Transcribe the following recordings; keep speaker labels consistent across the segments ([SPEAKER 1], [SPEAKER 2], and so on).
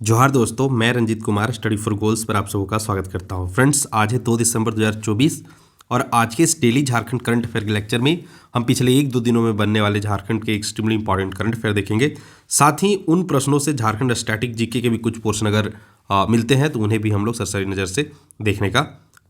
[SPEAKER 1] जोहार दोस्तों, मैं Ranjit Kumar study for goals पर आप सबों का स्वागत करता हूं। फ्रेंड्स, आज है 2 दिसंबर 2024 और आज के इस डेली झारखंड करंट अफेयर के लेक्चर में हम पिछले 1-2 दिनों में बनने वाले झारखंड के एक्सट्रीमली इंपॉर्टेंट करंट अफेयर देखेंगे। साथ ही उन प्रश्नों से झारखंड स्टैटिक जीके के भी कुछ पोर्शन अगर मिलते हैं तो उन्हें भी हम लोग सरसरी नज़र से देखने का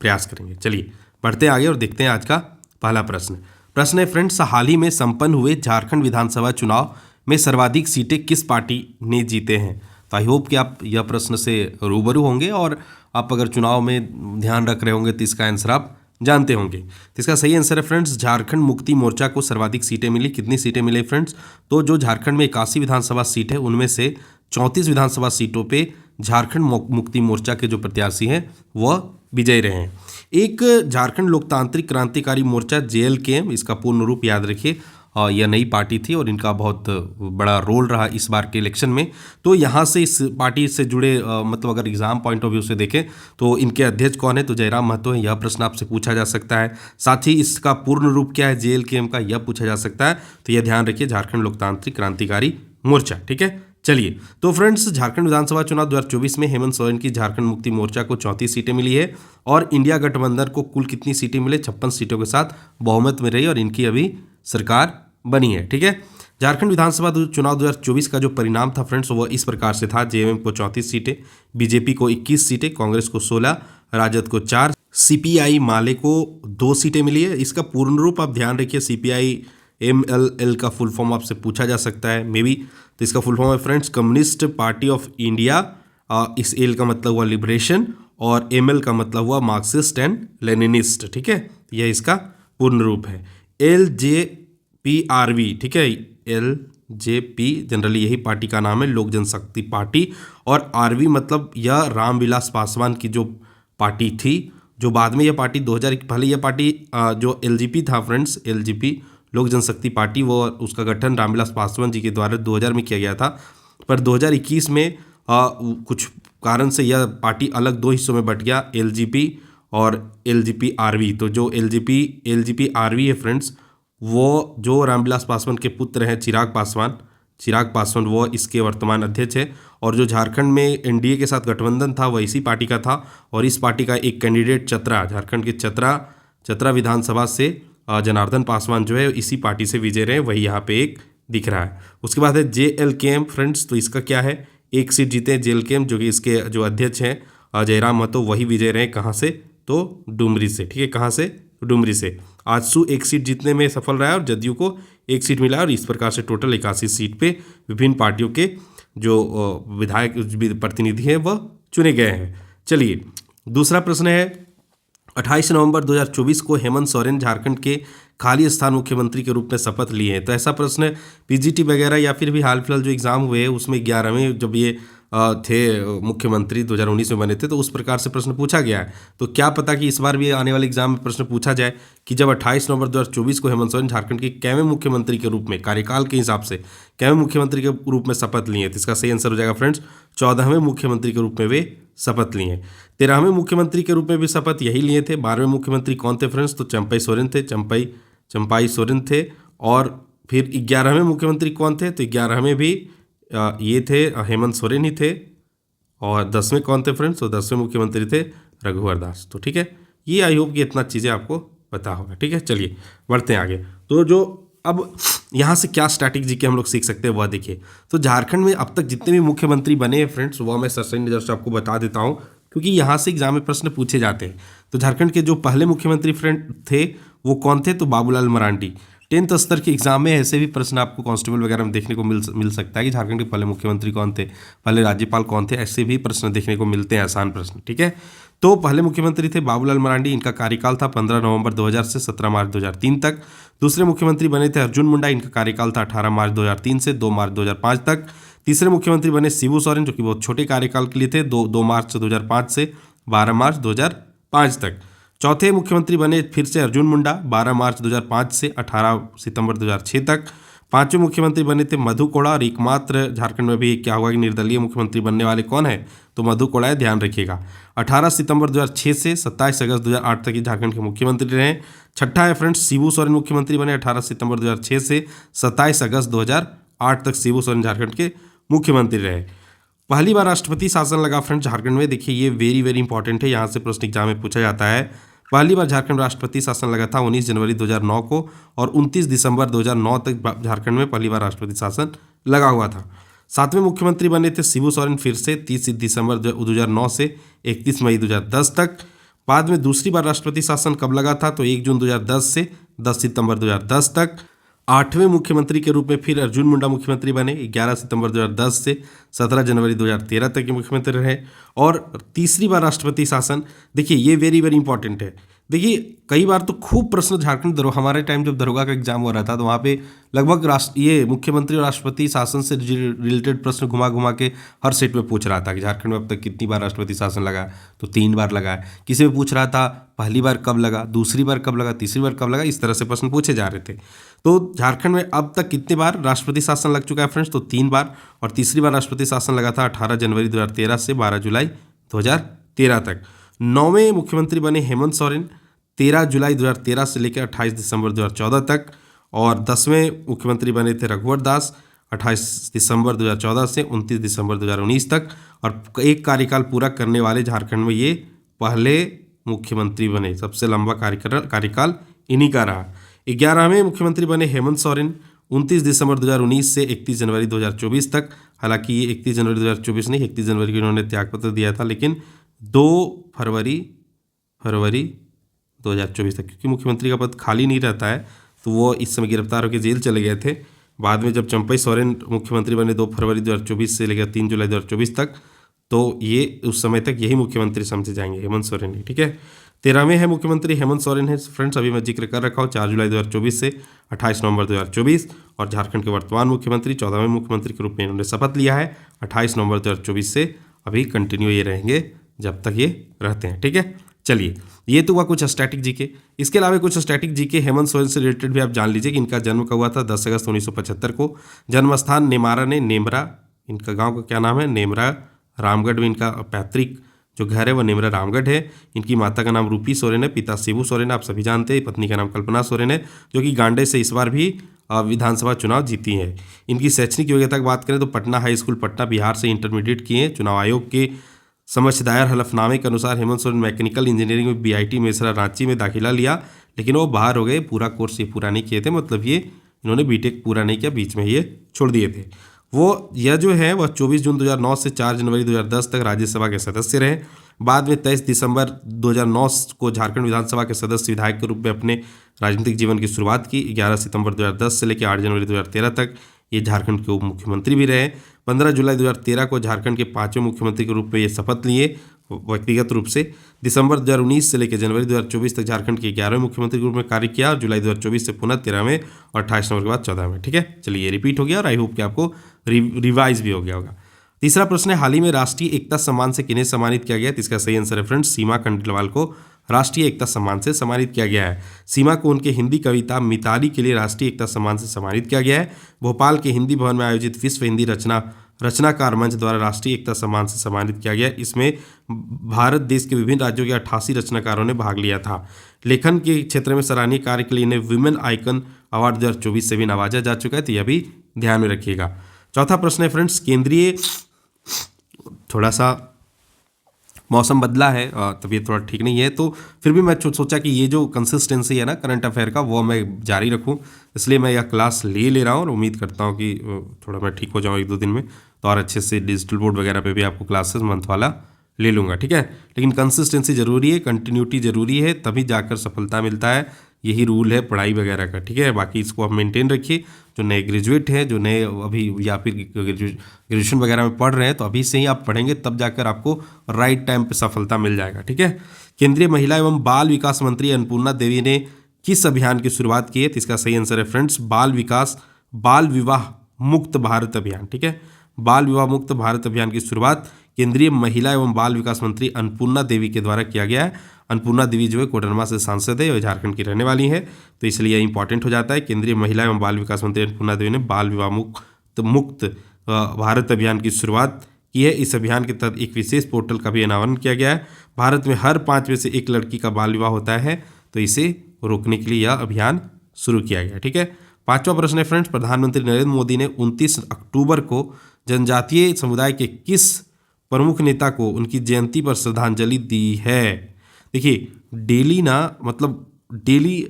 [SPEAKER 1] प्रयास करेंगे। चलिए बढ़ते आगे और देखते हैं आज का पहला प्रश्न है फ्रेंड्स, हाल ही में संपन्न हुए झारखंड विधानसभा चुनाव में सर्वाधिक सीटें किस पार्टी ने जीते हैं। तो आई होप कि आप यह प्रश्न से रूबरू होंगे और आप अगर चुनाव में ध्यान रख रहे होंगे तो इसका आंसर आप जानते होंगे। तो इसका सही आंसर है फ्रेंड्स, झारखंड मुक्ति मोर्चा को सर्वाधिक सीटें मिली। कितनी सीटें मिली फ्रेंड्स? तो जो झारखंड में 81 विधानसभा सीट है उनमें से 34 विधानसभा सीटों पे झारखंड मुक्ति मोर्चा के जो प्रत्याशी हैं वह विजयी रहे हैं। एक झारखंड लोकतांत्रिक क्रांतिकारी मोर्चा JLKM, इसका पूर्ण रूप याद रखिए, यह नई पार्टी थी और इनका बहुत बड़ा रोल रहा इस बार के इलेक्शन में। तो यहाँ से इस पार्टी से जुड़े मतलब अगर एग्जाम पॉइंट ऑफ व्यू से देखें तो इनके अध्यक्ष कौन है, तो जयराम महतो है। यह प्रश्न आपसे पूछा जा सकता है। साथ ही इसका पूर्ण रूप क्या है JLKM का, यह पूछा जा सकता है। तो यह ध्यान रखिए, झारखंड लोकतांत्रिक क्रांतिकारी मोर्चा। ठीक है, चलिए तो फ्रेंड्स, झारखंड विधानसभा चुनाव 2024 में हेमंत सोरेन की झारखंड मुक्ति मोर्चा को 34 सीटें मिली है और इंडिया गठबंधन को कुल कितनी सीटें मिले? 56 सीटों के साथ बहुमत में रही और इनकी अभी सरकार बनी है। ठीक है, झारखंड विधानसभा चुनाव 2024 का जो परिणाम था फ्रेंड्स वो इस प्रकार से था। JMM को 34 सीटें, BJP को 21 सीटें, कांग्रेस को 16, राजद को 4, CPI माले को 2 सीटें मिली है। इसका पूर्ण रूप आप ध्यान रखिए, CPI MLL का फुल फॉर्म आपसे पूछा जा सकता है मे बी। तो इसका फुल फॉर्म है friends communist party of India. इस L का मतलब हुआ लिबरेशन और ML का मतलब हुआ मार्क्सिस्ट एंड लेनिनिस्ट। ठीक है, यह इसका पूर्ण रूप है। LJPRV, ठीक है, LJP जनरली यही पार्टी का नाम है, लोक जनशक्ति पार्टी। और RV मतलब यह रामविलास पासवान की जो पार्टी थी, जो बाद में यह पार्टी 2000 पहले यह पार्टी जो LJP था फ्रेंड्स, LJP लोक जनशक्ति पार्टी, वो उसका गठन रामविलास पासवान जी के द्वारा 2000 में किया गया था। पर 2021 में कुछ कारण से यह पार्टी अलग 2 हिस्सों में बट गया, LJP और LJPRV। तो जो LJPRV है फ्रेंड्स, वो जो रामविलास पासवान के पुत्र हैं चिराग पासवान वो इसके वर्तमान अध्यक्ष है। और जो झारखंड में NDA के साथ गठबंधन था वह इसी पार्टी का था और इस पार्टी का एक कैंडिडेट चतरा, झारखंड के चतरा विधानसभा से जनार्दन पासवान जो है इसी पार्टी से विजय रहे, वही यहाँ पे एक दिख रहा है। उसके बाद है JLKM फ्रेंड्स, तो इसका क्या है, 1 सीट जीते JLKM, जो कि इसके जो अध्यक्ष हैं जयराम महतो, वही विजय रहे। कहाँ से? तो डुमरी से। ठीक है, कहाँ से? डुमरी से। आजसू 1 सीट जीतने में सफल रहा है और जदयू को 1 सीट मिला और इस प्रकार से टोटल 81 सीट पे विभिन्न पार्टियों के जो विधायक प्रतिनिधि हैं वह चुने गए हैं। चलिए दूसरा प्रश्न है, 28 नवंबर 2024 को हेमंत सोरेन झारखंड के खाली स्थान मुख्यमंत्री के रूप में शपथ लिए हैं। तो ऐसा प्रश्न PGT वगैरह या फिर भी हाल फिलहाल जो एग्जाम हुए हैं उसमें 11वें जब ये थे मुख्यमंत्री 2019 में बने थे तो उस प्रकार से प्रश्न पूछा गया है। तो क्या पता कि इस बार भी आने वाले एग्जाम में प्रश्न पूछा जाए कि जब 28 नवंबर 2024 को हेमंत सोरेन झारखंड के कैवें मुख्यमंत्री के रूप में कार्यकाल के हिसाब से कैवें मुख्यमंत्री के रूप में शपथ लिए, तो इसका सही आंसर हो जाएगा फ्रेंड्स 14वें मुख्यमंत्री के रूप में वे शपथ लिए। 13वें मुख्यमंत्री के रूप में भी शपथ यही लिए थे। 12वें मुख्यमंत्री कौन थे फ्रेंड्स? तो चंपाई सोरेन थे। और फिर 11वें मुख्यमंत्री कौन थे? तो 11वें भी ये थे हेमंत सोरेन ही थे। और 10वें कौन थे फ्रेंड्स? तो 10वें मुख्यमंत्री थे रघुवर दास। तो ठीक है, ये आई होप कि इतना चीज़ें आपको पता होगा। ठीक है, चलिए बढ़ते हैं आगे। तो जो अब यहाँ से क्या स्ट्रैटेजी के हम लोग सीख सकते हैं वह देखिए। तो झारखंड में अब तक जितने भी मुख्यमंत्री बने हैं फ्रेंड्स वह मैं सरसरी नज़र से आपको बता देता हूँ क्योंकि यहाँ से एग्जाम में प्रश्न पूछे जाते हैं। तो झारखंड के जो पहले मुख्यमंत्री फ्रेंड थे वो कौन थे? तो बाबूलाल मरांडी। 10th स्तर के एग्जाम में ऐसे भी प्रश्न आपको कांस्टेबल वगैरह में देखने को मिल सकता है कि झारखंड के पहले मुख्यमंत्री कौन थे, पहले राज्यपाल कौन थे, ऐसे भी प्रश्न देखने को मिलते हैं, आसान प्रश्न। ठीक है, तो पहले मुख्यमंत्री थे बाबूलाल मरांडी, इनका कार्यकाल था 15 नवंबर 2000 से 17 मार्च 2003 तक। दूसरे मुख्यमंत्री बने थे अर्जुन मुंडा, इनका कार्यकाल था 18 मार्च 2003 से 2 मार्च 2005 तक। तीसरे मुख्यमंत्री बने शिबू सोरेन, जो कि बहुत छोटे कार्यकाल के लिए थे, 2 मार्च 2005 से 12 मार्च 2005 तक। चौथे मुख्यमंत्री बने फिर से अर्जुन मुंडा, 12 मार्च 2005 से 18 सितंबर 2006 तक। पांचवें मुख्यमंत्री बने थे मधु कोड़ा और एकमात्र झारखंड में भी क्या हुआ कि निर्दलीय मुख्यमंत्री बनने वाले कौन है? तो मधु कोड़ा है, ध्यान रखिएगा। 18 सितंबर 2006 से 27 अगस्त 2008 तक ये झारखंड के मुख्यमंत्री रहे। छठा है फ्रेंड्स शिबू सोरेन मुख्यमंत्री बने 18 सितंबर 2006 से 27 अगस्त 2008 तक शिबू सोरेन झारखंड के मुख्यमंत्री रहे। पहली बार राष्ट्रपति शासन लगा फ्रेंड्स झारखंड में। देखिए ये वेरी वेरी इंपॉर्टेंट है, यहाँ से प्रश्न एग्जाम में पूछा जाता है। पहली बार झारखंड राष्ट्रपति शासन लगा था 19 जनवरी 2009 को, और 29 दिसंबर 2009 तक झारखंड में पहली बार राष्ट्रपति शासन लगा हुआ था। 7वें मुख्यमंत्री बने थे शिबू सोरेन फिर से 30 दिसंबर 2009 से 31 मई 2010 तक। बाद में दूसरी बार राष्ट्रपति शासन कब लगा था, तो 1 जून 2010 से 10 सितंबर 2010 तक। 8वें मुख्यमंत्री के रूप में फिर अर्जुन मुंडा मुख्यमंत्री बने 11 सितंबर 2010 से 17 जनवरी 2013 तक के मुख्यमंत्री रहे। और तीसरी बार राष्ट्रपति शासन, देखिए ये वेरी वेरी इंपॉर्टेंट है। देखिए कई बार तो खूब प्रश्न झारखंड हमारे टाइम जब दरोगा का एग्जाम हो रहा था तो वहाँ पे लगभग ये मुख्यमंत्री और राष्ट्रपति शासन से रिलेटेड प्रश्न घुमा घुमा के हर सेट में पूछ रहा था कि झारखंड में अब तक कितनी बार राष्ट्रपति शासन लगा, तो 3 बार लगा है। किसी में पूछ रहा था पहली बार कब लगा, दूसरी बार कब लगा, तीसरी बार कब लगा, इस तरह से प्रश्न पूछे जा रहे थे। तो झारखंड में अब तक कितनी बार राष्ट्रपति शासन लग चुका है फ्रेंड्स, तो 3 बार। और तीसरी बार राष्ट्रपति शासन लगा था 18 जनवरी 2013 से 12 जुलाई 2013 तक। 9वें मुख्यमंत्री बने हेमंत सोरेन 13 जुलाई 2013 से लेकर 28 दिसंबर 2014 तक। और 10वें मुख्यमंत्री बने थे रघुवर दास 28 दिसंबर 2014 से 29 दिसंबर 2019 तक। और एक कार्यकाल पूरा करने वाले झारखंड में ये पहले मुख्यमंत्री बने, सबसे लंबा कार्यकाल इन्हीं का रहा। 11वें मुख्यमंत्री बने हेमंत सोरेन 29 दिसंबर 2019 से 31 जनवरी 2024 तक। हालांकि ये 31 जनवरी 2024 नहीं, 31 जनवरी को इन्होंने त्यागपत्र दिया था, लेकिन 2 फरवरी 2024 तक, क्योंकि मुख्यमंत्री का पद खाली नहीं रहता है तो वो इस समय गिरफ्तार होकर जेल चले गए थे। बाद में जब चंपई सोरेन मुख्यमंत्री बने 2 फरवरी 2024 से लेकर 3 जुलाई 2024 तक, तो ये उस समय तक यही मुख्यमंत्री समझे जाएंगे हेमंत सोरेन ही। ठीक है, 13वें है मुख्यमंत्री हेमंत सोरेन है फ्रेंड्स, अभी मैं जिक्र कर रखा हूँ 4 जुलाई 2024 से 28 नवंबर 2024। और झारखंड के वर्तमान मुख्यमंत्री 14वें मुख्यमंत्री के रूप में इन्होंने शपथ लिया है 28 नवंबर 2024 से, अभी कंटिन्यू ये रहेंगे जब तक ये रहते हैं। ठीक है, चलिए ये तो हुआ कुछ स्टैटिक जीके। इसके अलावा कुछ स्टैटिक जीके हेमंत सोरेन से रिलेटेड भी आप जान लीजिए कि इनका जन्म कब हुआ था, 10 अगस्त 1975 को। जन्मस्थान नेमरा, इनका गांव का क्या नाम है, नेमरा रामगढ़ में इनका पैतृक जो घर है वो नेमरा रामगढ़ है। इनकी माता का नाम रूपी सोरेन है, पिता शिबू सोरेन है, आप सभी जानते हैं। पत्नी का नाम कल्पना सोरेन है, जो कि गांडे से इस बार भी विधानसभा चुनाव जीती हैं। इनकी शैक्षणिक योग्यता की बात करें तो पटना हाई स्कूल पटना बिहार से इंटरमीडिएट किए हैं। चुनाव आयोग के समक्ष दायर हलफनामे के अनुसार हेमंत सोरेन मैकेनिकल इंजीनियरिंग में बीआईटी मेसरा रांची में दाखिला लिया, लेकिन वो बाहर हो गए, पूरा कोर्स ये पूरा नहीं किए थे, मतलब ये इन्होंने बीटेक पूरा नहीं किया, बीच में ये छोड़ दिए थे। यह जो है वह 24 जून 2009 से 4 जनवरी 2010 तक राज्यसभा के सदस्य रहे। बाद में 23 दिसंबर 2009 को झारखंड विधानसभा के सदस्य विधायक के रूप में अपने राजनीतिक जीवन की शुरुआत की। 11 सितंबर 2010 से लेकर 8 जनवरी 2013 तक ये झारखंड के उप मुख्यमंत्री भी रहे। 15 जुलाई 2013 को झारखंड के 5वें मुख्यमंत्री के रूप में ये शपथ लिए व्यक्तिगत रूप से। दिसंबर 2019 से लेकर जनवरी 2024 तक झारखंड के 11वें मुख्यमंत्री के रूप में कार्य किया। जुलाई 2024 से पुनः 13वें और 28 नवंबर के बाद 14वें। ठीक है, चलिए ये रिपीट हो गया और आई होप कि आपको रिवाइज भी हो गया होगा। तीसरा प्रश्न है, हाल ही में राष्ट्रीय एकता सम्मान से किन्हें सम्मानित किया गया? तो इसका सही आंसर है फ्रेंड्स, सीमा खंडेलवाल को राष्ट्रीय एकता सम्मान से सम्मानित किया गया है। सीमा को उनके हिंदी कविता मिताली के लिए राष्ट्रीय एकता सम्मान से सम्मानित किया गया है। भोपाल के हिंदी भवन में आयोजित विश्व हिंदी रचनाकार मंच द्वारा राष्ट्रीय एकता सम्मान से सम्मानित किया गया। इसमें भारत देश के विभिन्न राज्यों के 88 रचनाकारों ने भाग लिया था। लेखन के क्षेत्र में सराहनीय कार्य के लिए इन्हें विमेन आइकन अवार्ड 2024 से भी नवाजा जा चुका है, तो यह भी ध्यान में रखिएगा। चौथा प्रश्न है फ्रेंड्स, केंद्रीय, थोड़ा सा मौसम बदला है, तबीयत थोड़ा ठीक नहीं है, तो फिर भी मैं सोचा कि ये जो कंसिस्टेंसी है ना करंट अफेयर का वो मैं जारी रखूं, इसलिए मैं यह क्लास ले रहा हूं और उम्मीद करता हूं कि थोड़ा मैं ठीक हो जाऊं 1-2 दिन में, तो और अच्छे से डिजिटल बोर्ड वगैरह पे भी आपको क्लासेस मंथ वाला ले लूँगा। ठीक है, लेकिन कंसिस्टेंसी जरूरी है, कंटिन्यूटी जरूरी है, तभी जाकर सफलता मिलता है। यही रूल है पढ़ाई वगैरह का। ठीक है, बाकी इसको आप मेंटेन रखिए। जो नए ग्रेजुएट हैं, जो नए अभी या फिर ग्रेजुएशन वगैरह में पढ़ रहे हैं, तो अभी से ही आप पढ़ेंगे तब जाकर आपको राइट टाइम पे सफलता मिल जाएगा। ठीक है, केंद्रीय महिला एवं बाल विकास मंत्री अन्नपूर्णा देवी ने किस अभियान की शुरुआत की है? तो इसका सही आंसर है फ्रेंड्स, बाल विवाह मुक्त भारत अभियान। ठीक है, बाल विवाह मुक्त भारत अभियान की शुरुआत केंद्रीय महिला एवं बाल विकास मंत्री अन्नपूर्णा देवी के द्वारा किया गया है। अन्नपूर्णा देवी जो है कोडरमा से सांसद है और झारखंड की रहने वाली है, तो इसलिए इंपॉर्टेंट हो जाता है। केंद्रीय महिला एवं बाल विकास मंत्री अन्नपूर्णा देवी ने बाल विवाह मुक्त भारत अभियान की शुरुआत की है। इस अभियान के तहत एक विशेष पोर्टल का भी अनावरण किया गया है। भारत में हर 5 में से 1 लड़की का बाल विवाह होता है, तो इसे रोकने के लिए यह अभियान शुरू किया गया। ठीक है, 5वां प्रश्न है फ्रेंड्स, प्रधानमंत्री नरेंद्र मोदी ने 29 अक्टूबर को जनजातीय समुदाय के किस प्रमुख नेता को उनकी जयंती पर श्रद्धांजलि दी है? देखिए, डेली ना मतलब डेली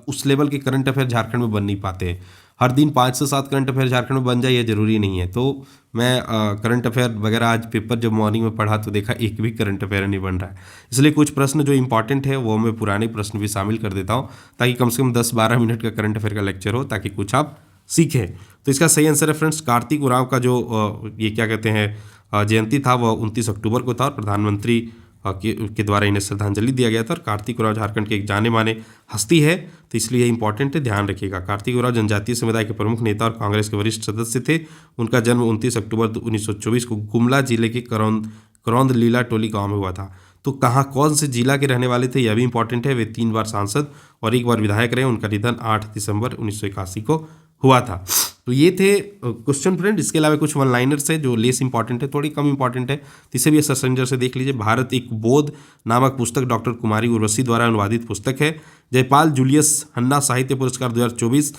[SPEAKER 1] उस लेवल के करंट अफेयर झारखंड में बन नहीं पाते हैं। हर दिन 5 से 7 करंट अफेयर झारखंड में बन जाए ये जरूरी नहीं है। तो मैं करंट अफेयर वगैरह आज पेपर जब मॉर्निंग में पढ़ा तो देखा एक भी करंट अफेयर नहीं बन रहा है। इसलिए कुछ प्रश्न जो इंपॉर्टेंट है वो मैं पुराने प्रश्न भी शामिल कर देता हूँ, ताकि कम से कम 10-12 मिनट का करंट अफेयर का लेक्चर हो, ताकि कुछ आप सीखें। तो इसका सही आंसर है फ्रेंड्स, कार्तिक उरांव का जो ये क्या कहते हैं जयंती था वह 29 अक्टूबर को था और प्रधानमंत्री के द्वारा इन्हें श्रद्धांजलि दिया गया था। और कार्तिक उरांव झारखंड के एक जाने माने हस्ती है, तो इसलिए इंपॉर्टेंट है, ध्यान रखिएगा। कार्तिक उरांव जनजातीय समुदाय के प्रमुख नेता और कांग्रेस के वरिष्ठ सदस्य थे। उनका जन्म 29 अक्टूबर 1924 को गुमला जिले के करौंद लीला टोली गाँव में हुआ था। तो कहाँ कौन से जिला के रहने वाले थे यह भी इंपॉर्टेंट है। वे 3 बार सांसद और 1 बार विधायक रहे। उनका निधन 8 दिसंबर 1981 को हुआ था। तो ये थे क्वेश्चन फ्रेंड। इसके अलावा कुछ वन लाइनर्स है जो लेस इंपॉर्टेंट है, थोड़ी कम इंपॉर्टेंट है, तो इसे भी सर्च से देख लीजिए। भारत एक बोध नामक पुस्तक डॉक्टर कुमारी उर्वशी द्वारा अनुवादित पुस्तक है। जयपाल जूलियस हन्ना साहित्य पुरस्कार 2024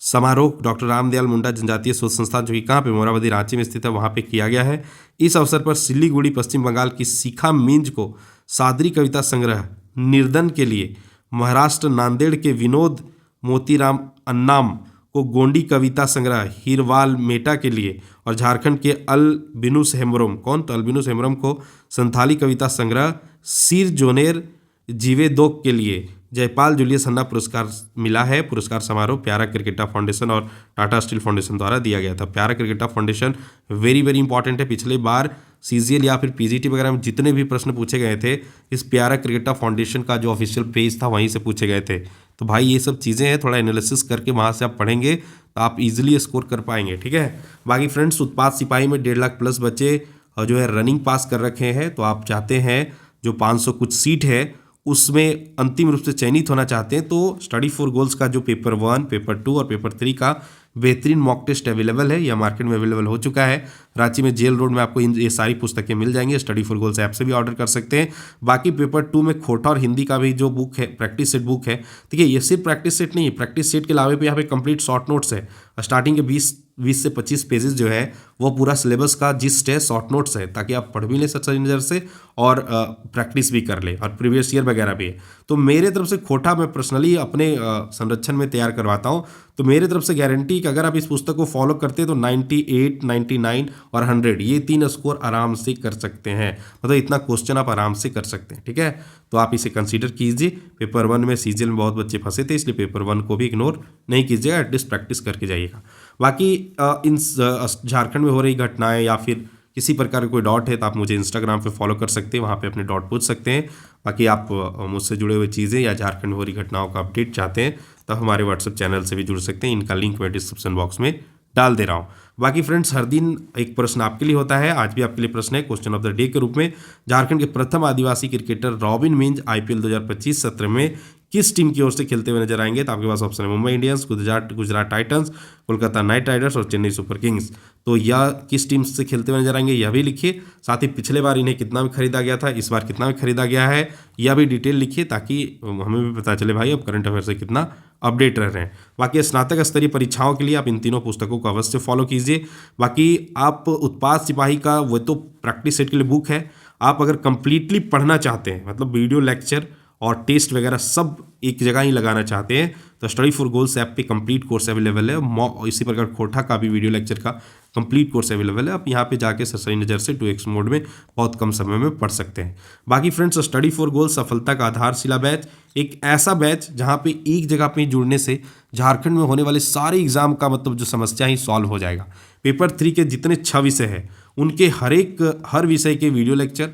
[SPEAKER 1] समारोह डॉक्टर रामदयाल मुंडा जनजातीय शोध संस्थान, जो कि कहाँ पे, मोराबादी रांची में स्थित है, वहाँ पे किया गया है। इस अवसर पर सिलीगुड़ी पश्चिम बंगाल की शिखा मिंज को सादरी कविता संग्रह निर्धन के लिए, महाराष्ट्र नांदेड़ के विनोद मोतीराम अन्नाम को गोंडी कविता संग्रह हीरवाल मेटा के लिए, और झारखंड के अलबिनुस हेम्ब्रोम तो अलबिनुस हेम्ब्रोम को संथाली कविता संग्रह सिर जोनेर जीवेदोक के लिए जयपाल जूलियस हन्ना पुरस्कार मिला है। पुरस्कार समारोह प्यारा क्रिकेटा फाउंडेशन और टाटा स्टील फाउंडेशन द्वारा दिया गया था। प्यारा क्रिकेटा फाउंडेशन वेरी वेरी इंपॉर्टेंट है। पिछले बार सीजीएल या फिर पीजीटी वगैरह में जितने भी प्रश्न पूछे गए थे, इस प्यारा क्रिकेटा फाउंडेशन का जो ऑफिशियल पेज था वहीं से पूछे गए थे। तो भाई ये सब चीज़ें हैं, थोड़ा एनालिसिस करके वहाँ से आप पढ़ेंगे तो आप इजीली स्कोर कर पाएंगे, ठीक है। बाकी फ्रेंड्स, उत्पाद सिपाही में 1.5 लाख प्लस बच्चे जो है रनिंग पास कर रखे हैं। तो आप चाहते हैं जो 500 कुछ सीट है उसमें अंतिम रूप से चयनित होना चाहते हैं, तो स्टडी फॉर गोल्स का जो पेपर 1, पेपर 2 और पेपर 3 का बेहतरीन मॉक टेस्ट अवेलेबल है, यह मार्केट में अवेलेबल हो चुका है। रांची में जेल रोड में आपको ये सारी पुस्तकें मिल जाएंगी। स्टडी फॉर गोल्स ऐप से भी ऑर्डर कर सकते हैं। बाकी पेपर 2 में खोटा और हिंदी का भी जो बुक है, प्रैक्टिस सेट बुक है, ठीक है। ये सिर्फ प्रैक्टिस सेट नहीं है, प्रैक्टिस सेट के अलावा भी यहाँ पे कंप्लीट शॉर्ट नोट्स है। स्टार्टिंग के 20 से 25 पेजेस जो है वो पूरा सिलेबस का जिस्ट है, शॉर्ट नोट्स है, ताकि आप पढ़ भी लें सच्चाई नज़र से और प्रैक्टिस भी कर लें, और प्रीवियस ईयर वगैरह भी है। तो मेरे तरफ से खोटा मैं पर्सनली अपने संरक्षण में तैयार करवाता हूँ। तो मेरे तरफ से गारंटी कि अगर आप इस पुस्तक को फॉलो करते हैं तो 98, 99 और 100 ये 3 स्कोर आराम से कर सकते हैं। मतलब इतना क्वेश्चन आप आराम से कर सकते हैं, ठीक है। तो आप इसे कंसीडर कीजिए। पेपर 1 में सीजीएल में बहुत बच्चे फंसे थे, इसलिए पेपर 1 को भी इग्नोर नहीं कीजिएगा, एटलीस्ट प्रैक्टिस करके जाइएगा। बाकी इन झारखंड में हो रही घटनाएं या फिर किसी प्रकार का कोई डाउट है तो आप मुझे इंस्टाग्राम पे फॉलो कर सकते हैं, वहाँ पे अपने डाउट पूछ सकते हैं। बाकी आप मुझसे जुड़े हुए चीज़ें या झारखंड में हो रही घटनाओं का अपडेट चाहते हैं तो हमारे व्हाट्सएप चैनल से भी जुड़ सकते हैं। इनका लिंक मैं डिस्क्रिप्शन बॉक्स में डाल दे रहा हूँ। बाकी फ्रेंड्स, हर दिन एक प्रश्न आपके लिए होता है। आज भी आपके लिए प्रश्न है क्वेश्चन ऑफ द डे के रूप में। झारखंड के प्रथम आदिवासी क्रिकेटर रॉबिन मिंज IPL 2025 सत्र में किस टीम की ओर से खेलते हुए नजर आएंगे? तो आपके पास ऑप्शन है Mumbai Indians, Gujarat Titans, Kolkata night Riders और चेन्नई सुपर किंग्स। तो यह किस टीम से खेलते हुए नजर आएंगे यह भी लिखिए। साथ ही पिछले बार इन्हें कितना में खरीदा गया था, इस बार कितना में खरीदा गया है, यह भी डिटेल लिखिए, ताकि हमें भी पता चले भाई अब करंट अफेयर से कितना अपडेट रह रहे हैं। बाकी स्नातक स्तरीय परीक्षाओं के लिए आप इन तीनों पुस्तकों को अवश्य फॉलो कीजिए। बाकी आप उत्पाद सिपाही का वो तो प्रैक्टिस सेट के लिए बुक है, आप अगर कंप्लीटली पढ़ना चाहते हैं, मतलब वीडियो लेक्चर और टेस्ट वगैरह सब एक जगह ही लगाना चाहते हैं, तो स्टडी फॉर गोल्स ऐप पे कंप्लीट कोर्स अवेलेबल है। इसी प्रकार खोटा का भी वीडियो लेक्चर का कंप्लीट कोर्स अवेलेबल है। आप यहाँ पे जाके सरसरी नज़र से 2x मोड में बहुत कम समय में पढ़ सकते हैं। बाकी फ्रेंड्स, स्टडी फॉर गोल्स सफलता का आधारशिला बैच, एक ऐसा बैच जहाँ पे एक जगह पे जुड़ने से झारखंड में होने वाले सारे एग्जाम का मतलब जो समस्या ही सॉल्व हो जाएगा। पेपर 3 के जितने 6 विषय हैं उनके हर विषय के वीडियो लेक्चर,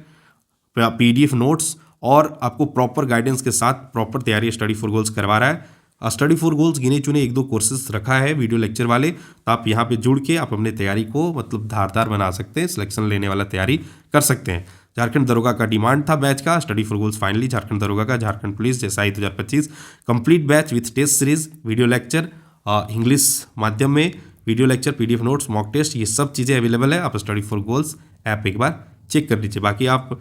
[SPEAKER 1] PDF नोट्स और आपको प्रॉपर गाइडेंस के साथ प्रॉपर तैयारी स्टडी फॉर गोल्स करवा रहा है। स्टडी फॉर गोल्स गिने चुने 1-2 कोर्सेज रखा है वीडियो लेक्चर वाले, तो आप यहाँ पे जुड़ के आप अपने तैयारी को मतलब धारदार बना सकते हैं, सिलेक्शन लेने वाला तैयारी कर सकते हैं। झारखंड दरोगा का डिमांड था बैच का, study for goals finally Jharkhand दरोगा का, झारखंड पुलिस जैसा 2025 complete batch with test series, video lecture, English माध्यम में video lecture, PDF notes, mock test, ये सब चीज़ें अवेलेबल है। आप स्टडी फॉर गोल्स ऐप एक बार चेक कर लीजिए। बाकी आप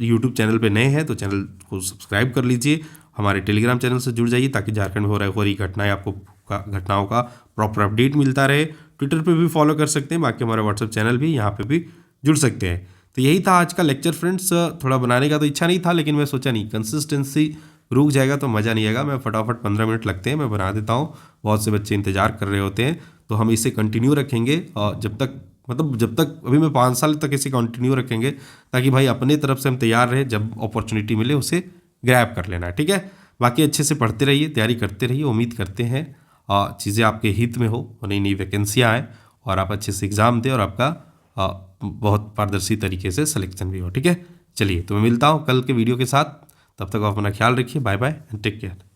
[SPEAKER 1] यूट्यूब चैनल पे नए हैं तो चैनल को सब्सक्राइब कर लीजिए, हमारे टेलीग्राम चैनल से जुड़ जाइए ताकि झारखंड में हो रही घटनाएं आपको घटनाओं का प्रॉपर अपडेट मिलता रहे। ट्विटर पे भी फॉलो कर सकते हैं, बाकी हमारा व्हाट्सअप चैनल भी, यहाँ पे भी जुड़ सकते हैं। तो यही था आज का लेक्चर फ्रेंड्स। थोड़ा बनाने का तो इच्छा नहीं था, लेकिन मैं सोचा नहीं कंसिस्टेंसी रुक जाएगा तो मज़ा नहीं आएगा। मैं फटाफट 15 मिनट लगते हैं, मैं बना देता हूँ। बहुत से बच्चे इंतज़ार कर रहे होते हैं, तो हम इसे कंटिन्यू रखेंगे और जब तक अभी मैं 5 साल तक इसे कंटिन्यू रखेंगे, ताकि भाई अपने तरफ से हम तैयार रहे, जब अपॉर्चुनिटी मिले उसे ग्रैब कर लेना, ठीक है। बाकी अच्छे से पढ़ते रहिए, तैयारी करते रहिए। उम्मीद करते हैं चीज़ें आपके हित में हो और नई नई वैकेंसियाँ आएँ और आप अच्छे से एग्ज़ाम दें और आपका बहुत पारदर्शी तरीके से सिलेक्शन भी हो, ठीक है। चलिए, तो मैं मिलता हूँ कल के वीडियो के साथ। तब तक आप अपना ख्याल रखिए। Bye bye and take care.